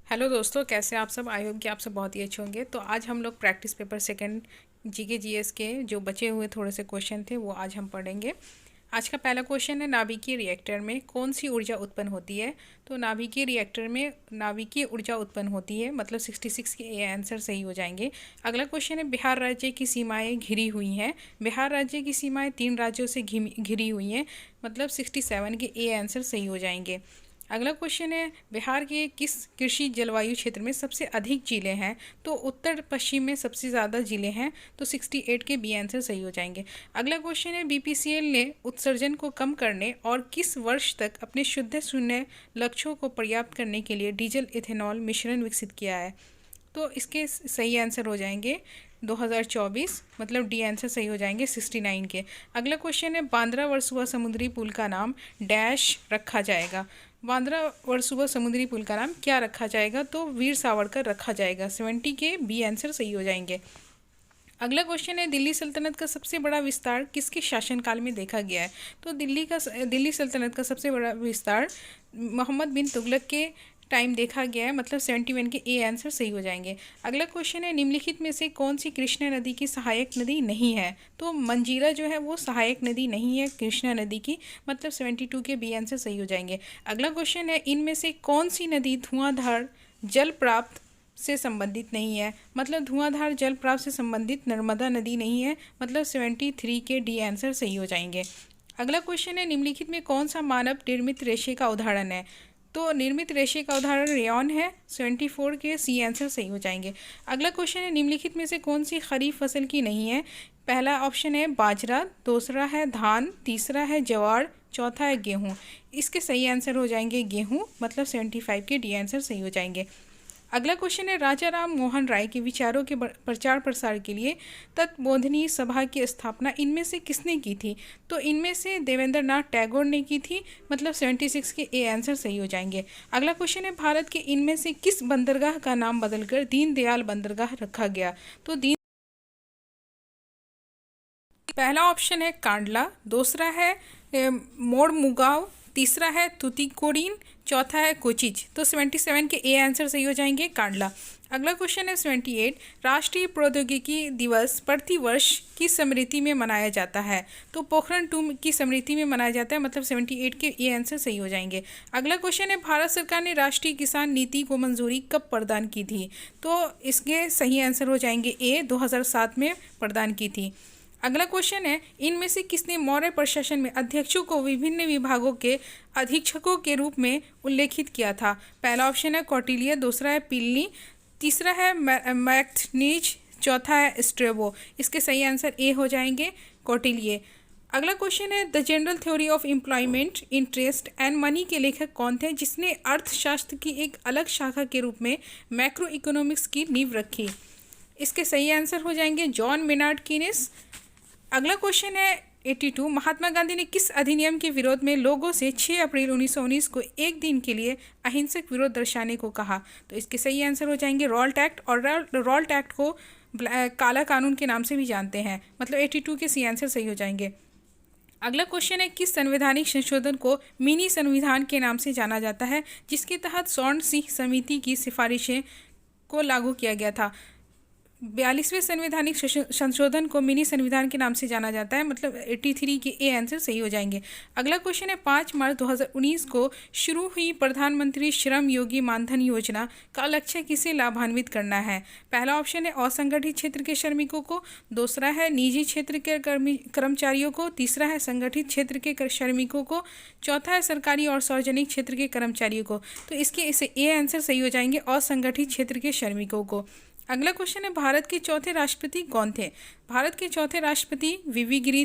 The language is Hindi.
हेलो दोस्तों, कैसे हैं आप सब। आई होप कि आप सब बहुत ही अच्छे होंगे। तो आज हम लोग practice paper second GK GS के जो बचे हुए थोड़े से क्वेश्चन थे वो आज हम पढ़ेंगे। आज का पहला क्वेश्चन है, नाभिकीय रिएक्टर में कौन सी ऊर्जा उत्पन्न होती है। तो नाभिकीय रिएक्टर में नाभिकीय ऊर्जा उत्पन्न होती है, मतलब 66 के ए आंसर सही हो जाएंगे। अगला क्वेश्चन है, बिहार राज्य की सीमाएं घिरी हुई हैं। बिहार राज्य की सीमाएं 3 राज्यों से घिरी हुई हैं, मतलब 67 के ए आंसर सही हो जाएंगे। अगला क्वेश्चन है, बिहार के किस कृषि जलवायु क्षेत्र में सबसे अधिक जिले हैं। तो उत्तर पश्चिम में सबसे ज़्यादा जिले हैं, तो 68 के बी आंसर सही हो जाएंगे। अगला क्वेश्चन है, बीपीसीएल ने उत्सर्जन को कम करने और किस वर्ष तक अपने शुद्ध शून्य लक्ष्यों को पर्याप्त करने के लिए डीजल इथेनॉल मिश्रण विकसित किया है। तो इसके सही आंसर हो जाएंगे 2024, मतलब डी आंसर सही हो जाएंगे 69 के। अगला क्वेश्चन है, बांद्रा वर्सोवा समुद्री पुल का नाम डैश रखा जाएगा। बांद्रा वर्सोवा समुद्री पुल का नाम क्या रखा जाएगा। तो वीर सावरकर रखा जाएगा। 70 के बी आंसर सही हो जाएंगे। अगला क्वेश्चन है, दिल्ली सल्तनत का सबसे बड़ा विस्तार किसके शासनकाल में देखा गया है। तो दिल्ली सल्तनत का सबसे बड़ा विस्तार मोहम्मद बिन तुगलक के टाइम देखा गया है, मतलब 71 के ए आंसर सही हो जाएंगे। अगला क्वेश्चन है, निम्नलिखित में से कौन सी कृष्णा नदी की सहायक नदी नहीं है। तो मंजीरा जो है वो सहायक नदी नहीं है कृष्णा नदी की, मतलब 72 के बी आंसर सही हो जाएंगे। अगला क्वेश्चन है, इनमें से कौन सी नदी धुआंधार जल प्राप्त से संबंधित नहीं है। मतलब धुआंधार जल प्राप्त से संबंधित नर्मदा नदी नहीं है, मतलब 73 के डी आंसर सही हो जाएंगे। अगला क्वेश्चन है, निम्नलिखित में कौन सा मानव निर्मित रेशे का उदाहरण है। तो निर्मित रेशे का उदाहरण रेयॉन है। 74 के सी आंसर सही हो जाएंगे। अगला क्वेश्चन है, निम्नलिखित में से कौन सी खरीफ फसल की नहीं है। पहला ऑप्शन है बाजरा, दूसरा है धान, तीसरा है ज्वार, चौथा है गेहूं। इसके सही आंसर हो जाएंगे गेहूं, मतलब 75 के डी आंसर सही हो जाएंगे। अगला क्वेश्चन है, राजा राम मोहन राय के विचारों के प्रचार प्रसार के लिए तत्बोधिनी सभा की स्थापना इनमें से किसने की थी। तो इनमें से देवेंद्र नाथ टैगोर ने की थी, मतलब 76 के ए आंसर सही हो जाएंगे। अगला क्वेश्चन है, भारत के इनमें से किस बंदरगाह का नाम बदलकर दीनदयाल बंदरगाह रखा गया। तो पहला ऑप्शन है कांडला, दूसरा है मोरमुगांव, तीसरा है तुतिकोरिन, चौथा है कोचिज। तो 77 के ए आंसर सही हो जाएंगे कांडला। अगला क्वेश्चन है 78, राष्ट्रीय प्रौद्योगिकी दिवस प्रतिवर्ष की स्मृति में मनाया जाता है। तो पोखरण 2 की स्मृति में मनाया जाता है, मतलब 78 के ए आंसर सही हो जाएंगे। अगला क्वेश्चन है, भारत सरकार ने राष्ट्रीय किसान नीति को मंजूरी कब प्रदान की थी। तो इसके सही आंसर हो जाएंगे ए, 2007 में प्रदान की थी। अगला क्वेश्चन है, इनमें से किसने मौर्य प्रशासन में अध्यक्षों को विभिन्न विभागों के अधीक्षकों के रूप में उल्लेखित किया था। पहला ऑप्शन है कौटिल्य, दूसरा है पिल्ली, तीसरा है मैक्थनीज, चौथा है स्ट्रेबो। इसके सही आंसर ए हो जाएंगे कौटिल्य। अगला क्वेश्चन है, the general theory of employment interest and money के लेखक कौन थे जिसने अर्थशास्त्र की एक अलग शाखा के रूप में मैक्रो इकोनॉमिक्स की नींव रखी। इसके सही आंसर हो जाएंगे जॉन मेनार्ड कीनेस। अगला क्वेश्चन है 82, महात्मा गांधी ने किस अधिनियम के विरोध में लोगों से 6 अप्रैल 1919 को एक दिन के लिए अहिंसक विरोध दर्शाने को कहा। तो इसके सही आंसर हो जाएंगे रॉल्ट एक्ट, और रॉल्ट एक्ट को काला कानून के नाम से भी जानते हैं, मतलब 82 के सी आंसर सही हो जाएंगे। अगला क्वेश्चन है, किस संवैधानिक संशोधन को मिनी संविधान के नाम से जाना जाता है जिसके तहत स्वर्ण सिंह समिति की सिफारिशें को लागू किया गया था। 42वें संवैधानिक संशोधन को मिनी संविधान के नाम से जाना जाता है, मतलब 83 के ए आंसर सही हो जाएंगे। अगला क्वेश्चन है, 5 मार्च 2019 को शुरू हुई प्रधानमंत्री श्रम योगी मानधन योजना का लक्ष्य किसे लाभान्वित करना है। पहला ऑप्शन है असंगठित क्षेत्र के श्रमिकों को, दूसरा है निजी क्षेत्र के कर्मचारियों को, तीसरा है संगठित क्षेत्र के श्रमिकों को, चौथा है सरकारी और सार्वजनिक क्षेत्र के कर्मचारियों को। तो इसके इसे ए आंसर सही हो जाएंगे असंगठित क्षेत्र के श्रमिकों को। अगला क्वेश्चन है, भारत के चौथे राष्ट्रपति कौन थे। भारत के चौथे राष्ट्रपति वीवी गिरी